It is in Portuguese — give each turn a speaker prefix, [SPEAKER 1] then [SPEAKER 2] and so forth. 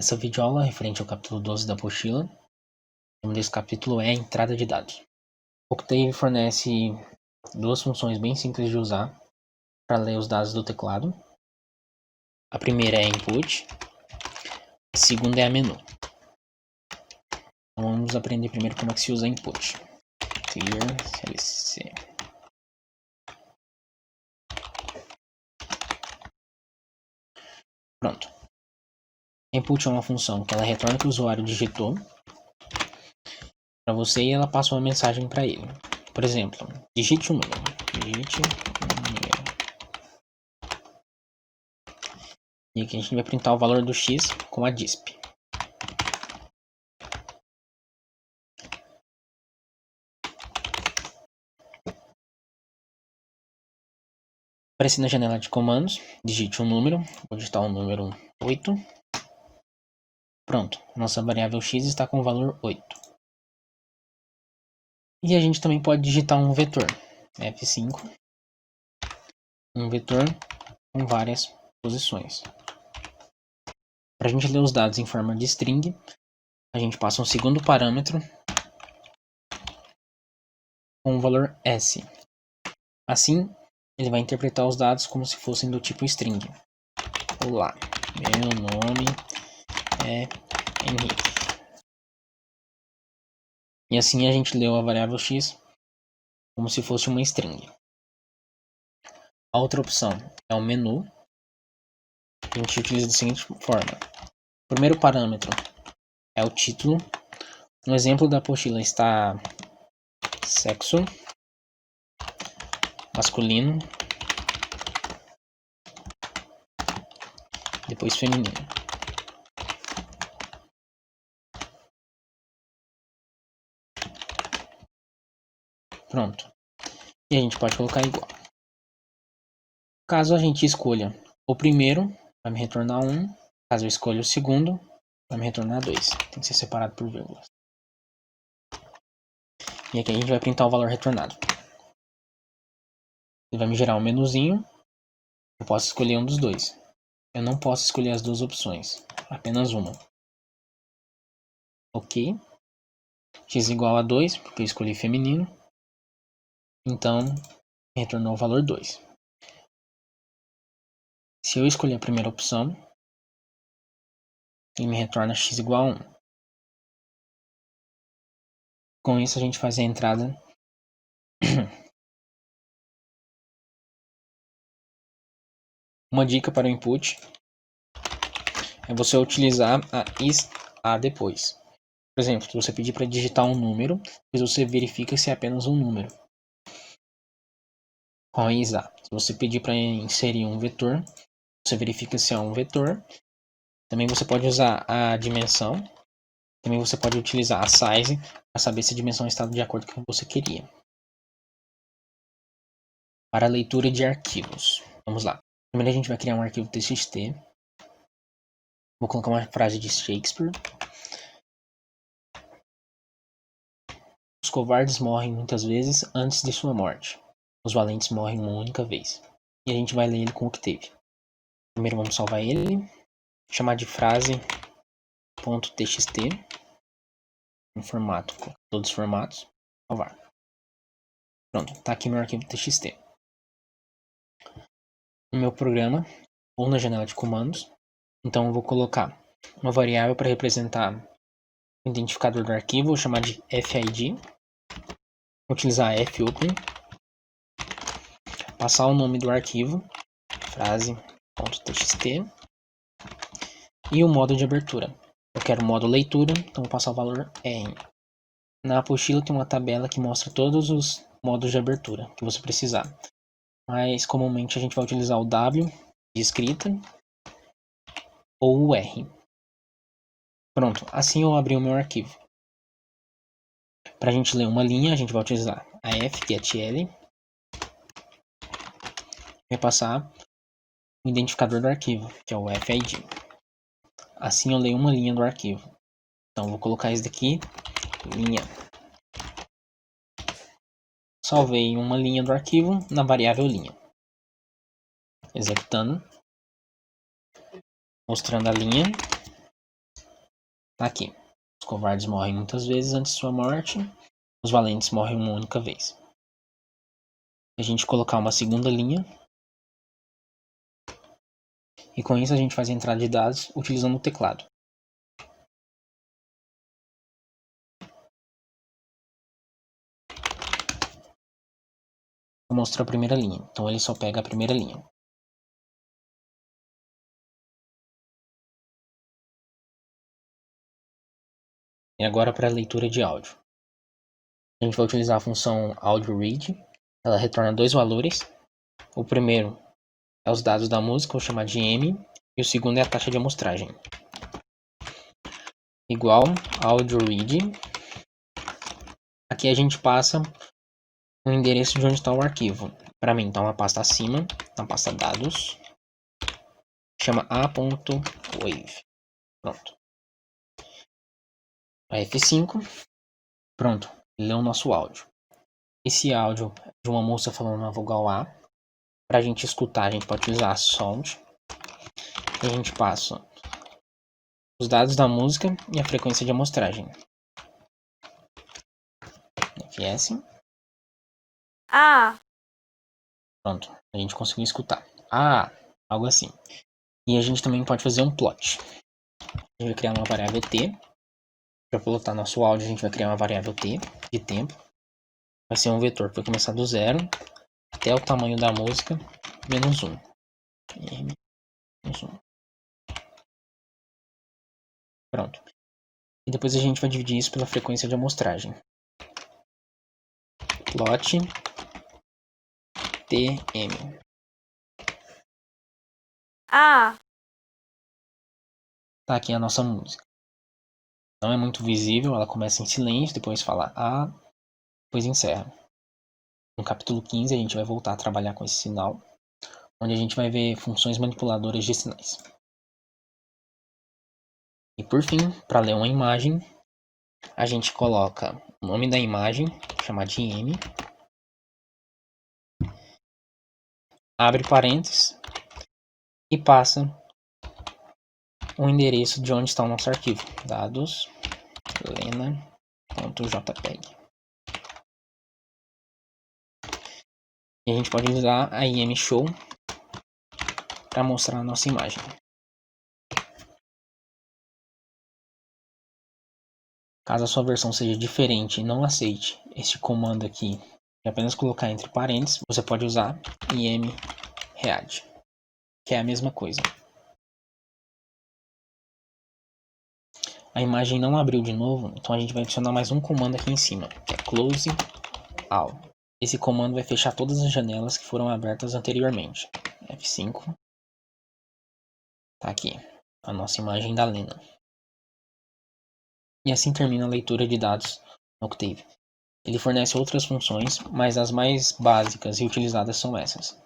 [SPEAKER 1] Essa videoaula referente ao capítulo 12 da apostila. O nome desse capítulo é Entrada de dados. O Octave fornece duas funções bem simples de usar para ler os dados do teclado. A primeira é input, a segunda é a menu. Então vamos aprender primeiro como é que se usa input. Clear CLC. Pronto. Input é uma função que ela retorna o que o usuário digitou para você e ela passa uma mensagem para ele. Por exemplo, digite um número. E aqui a gente vai printar o valor do x com a disp. Aparece na janela de comandos, digite um número, vou digitar o número 8. Pronto, nossa variável x está com o valor 8. E a gente também pode digitar um vetor, F5, um vetor com várias posições. Para a gente ler os dados em forma de string, a gente passa um segundo parâmetro com o valor s. Assim, ele vai interpretar os dados como se fossem do tipo string. Olá, meu nome é Henrique. E assim a gente leu a variável x como se fosse uma string. A outra opção é o menu. A gente utiliza da seguinte forma. O primeiro parâmetro é o título. No exemplo da apostila está sexo, masculino, depois feminino. Pronto. E a gente pode colocar igual. Caso a gente escolha o primeiro, vai me retornar 1. Caso eu escolha o segundo, vai me retornar 2. Tem que ser separado por vírgulas. E aqui a gente vai printar o valor retornado. Ele vai me gerar um menuzinho. Eu posso escolher um dos dois. Eu não posso escolher as duas opções, apenas uma. Ok. X igual a 2, porque eu escolhi feminino. Então, retornou o valor 2. Se eu escolher a primeira opção, ele me retorna x igual a 1. Com isso, a gente faz a entrada Uma dica para o input é você utilizar a depois. Por exemplo, se você pedir para digitar um número, depois você verifica se é apenas um número. Com a is a. Se você pedir para inserir um vetor, você verifica se é um vetor. Também você pode usar a dimensão. Também você pode utilizar a size para saber se a dimensão está de acordo com o que você queria. Para a leitura de arquivos. Vamos lá. Primeiro a gente vai criar um arquivo txt. Vou colocar uma frase de Shakespeare. Os covardes morrem muitas vezes antes de sua morte. Os valentes morrem uma única vez. E a gente vai ler ele com o Octave. Primeiro vamos salvar ele. Chamar de frase.txt. Em formato, com todos os formatos. Salvar. Pronto, está aqui meu arquivo txt. No meu programa, ou na janela de comandos. Então eu vou colocar uma variável para representar o identificador do arquivo. Vou chamar de FID. Vou utilizar fopen. Passar o nome do arquivo. Frase.txt. E o modo de abertura. Eu quero o modo leitura, então vou passar o valor R. Na apostila tem uma tabela que mostra todos os modos de abertura que você precisar. Mas comumente a gente vai utilizar o W de escrita ou o R. Pronto, assim eu abri o meu arquivo. Para a gente ler uma linha, a gente vai utilizar a fgetl. Vai passar o identificador do arquivo, que é o FID. Assim eu leio uma linha do arquivo. Então vou colocar isso daqui, linha. Salvei uma linha do arquivo na variável linha. Executando. Mostrando a linha. Tá aqui. Os covardes morrem muitas vezes antes de sua morte. Os valentes morrem uma única vez. A gente colocar uma segunda linha. E com isso a gente faz a entrada de dados utilizando o teclado. Vou mostrar a primeira linha. Então ele só pega a primeira linha. E agora para a leitura de áudio. A gente vai utilizar a função AudioRead. Ela retorna dois valores. O primeiro é os dados da música, vou chamar de M. E o segundo é a taxa de amostragem. Igual AudioRead. Aqui a gente passa o endereço de onde está o arquivo. Para mim está uma pasta acima, na pasta dados. Chama a.wave. Pronto. A F5. Pronto. Leu o nosso áudio. Esse áudio é de uma moça falando na vogal A. Para a gente escutar, a gente pode utilizar a sound. E a gente passa os dados da música e a frequência de amostragem. FS. Pronto, a gente conseguiu escutar. Algo assim. E a gente também pode fazer um plot. A gente vai criar uma variável t. Para plotar nosso áudio, a gente vai criar uma variável t de tempo. Vai ser um vetor que vai começar do 0 até o tamanho da música menos 1. Pronto. E depois a gente vai dividir isso pela frequência de amostragem. Plot tm. Tá aqui a nossa música. Não é muito visível, ela começa em silêncio, depois fala A, depois encerra. No capítulo 15 a gente vai voltar a trabalhar com esse sinal, onde a gente vai ver funções manipuladoras de sinais. E por fim, para ler uma imagem, a gente coloca o nome da imagem, chamar de M, abre parênteses e passa o endereço de onde está o nosso arquivo, dados lena.jpg. E a gente pode usar a imshow para mostrar a nossa imagem. Caso a sua versão seja diferente e não aceite este comando aqui, e apenas colocar entre parênteses, você pode usar imread, que é a mesma coisa. A imagem não abriu de novo, então a gente vai adicionar mais um comando aqui em cima, que é close all. Esse comando vai fechar todas as janelas que foram abertas anteriormente. F5. Tá aqui a nossa imagem da Lena. E assim termina a leitura de dados no Octave. Ele fornece outras funções, mas as mais básicas e utilizadas são essas.